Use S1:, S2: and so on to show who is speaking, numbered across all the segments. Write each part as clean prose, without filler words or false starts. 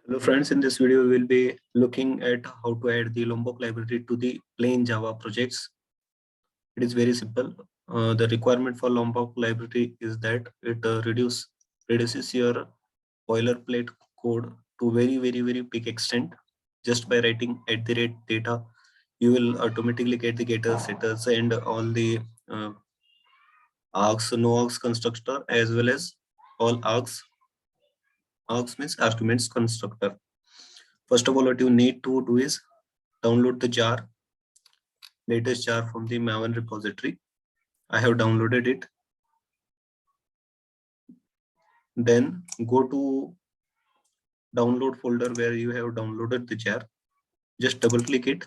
S1: Hello friends, in this video we will be looking at how to add the Lombok library to the plain Java projects. It is very simple. The requirement for Lombok library is that it reduces your boilerplate code to very big extent. Just by writing at the rate data, you will automatically get the getters, setters, and all the uh, args, no args constructor, as well as all args. Args means arguments constructor. First of all, what you need to do is download the latest jar from the Maven repository. I have downloaded it. Then go to download folder where you have downloaded the jar. Just double click it.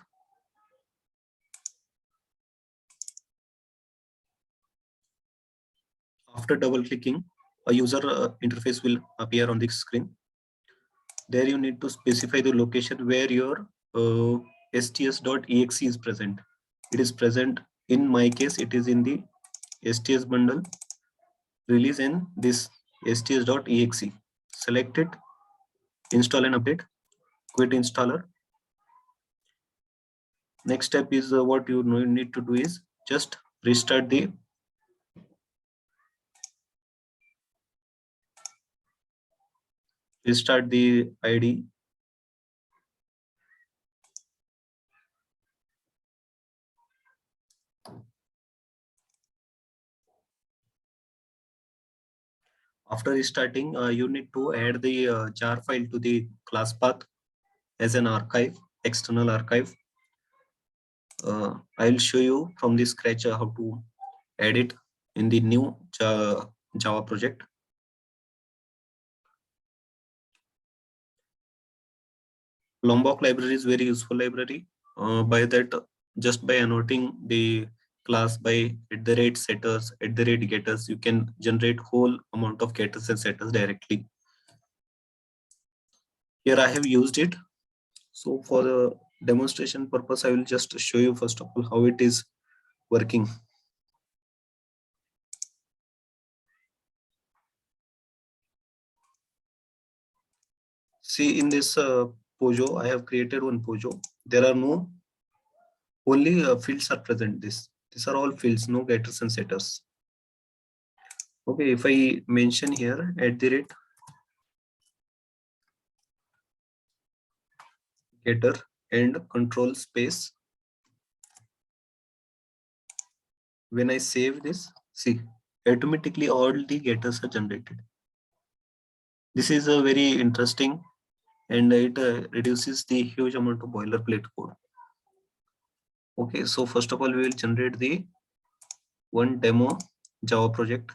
S1: After double clicking, a user interface will appear on the screen. There you need to specify the location where your sts.exe is present. It is present, in my case, it is in the sts bundle release in this sts.exe. Select it, install and update, quit installer. Next step is what you need to do is just restart the IDE. After restarting, you need to add the jar file to the class path as an archive, external archive. I'll show you from the scratch how to add it in the new Java project. Lombok library is very useful library. By that, just by annotating the class by @setters, @getters, you can generate whole amount of getters and setters directly. Here I have used it. So for the demonstration purpose, I will just show you first of all how it is working. See, in this Pojo, I have created one Pojo. There are no only fields are present. These are all fields, no getters and setters. Okay, if I mention here @getter and control space, when I save this, see, automatically all the getters are generated. This is a very interesting, and it reduces the huge amount of boilerplate code. Okay, so first of all, we will generate the one demo Java project.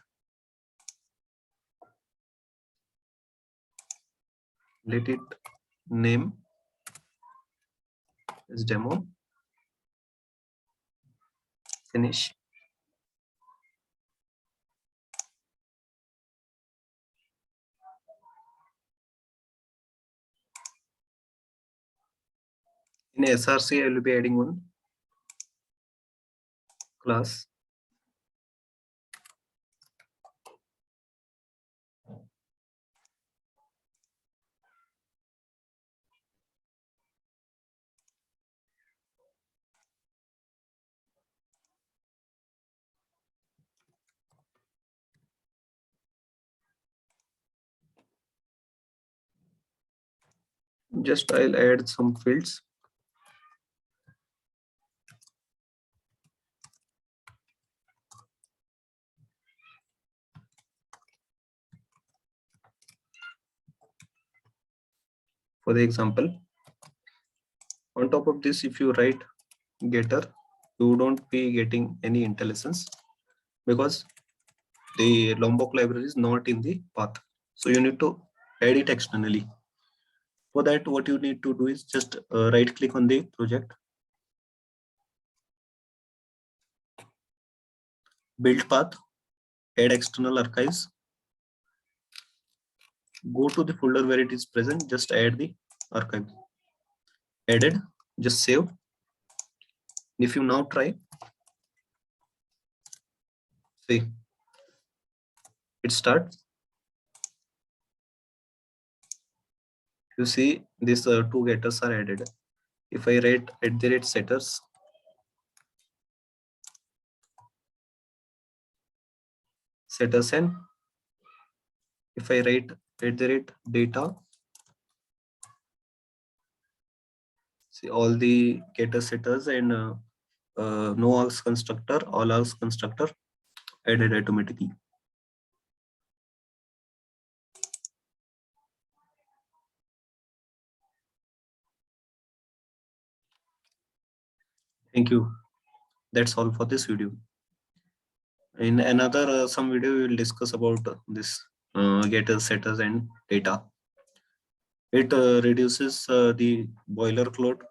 S1: Let it name as demo. Finish. In SRC, I will be adding one class. Just I'll add some fields. For the example, on top of this, if you write getter, you don't be getting any IntelliSense because the Lombok library is not in the path. So you need to add it externally. For that, what you need to do is just right click on the project, build path, add external archives, go to the folder where it is present, just add the archive. Added, just save. If you now try, see, it starts. You see, these two getters are added. If I write @setters, setters n. If I write @data, see all the getter setters and no args constructor, all args constructor added automatically. Thank you. That's all for this video. In another some video, we will discuss about this getters, setters, and data. It reduces the boilerplate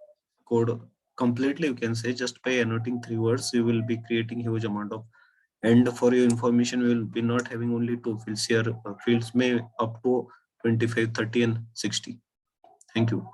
S1: code completely. You can say just by annotating 3 words, you will be creating huge amount of. And for your information, we will be not having only 2 fields here. Fields may up to 25, 30, and 60. Thank you.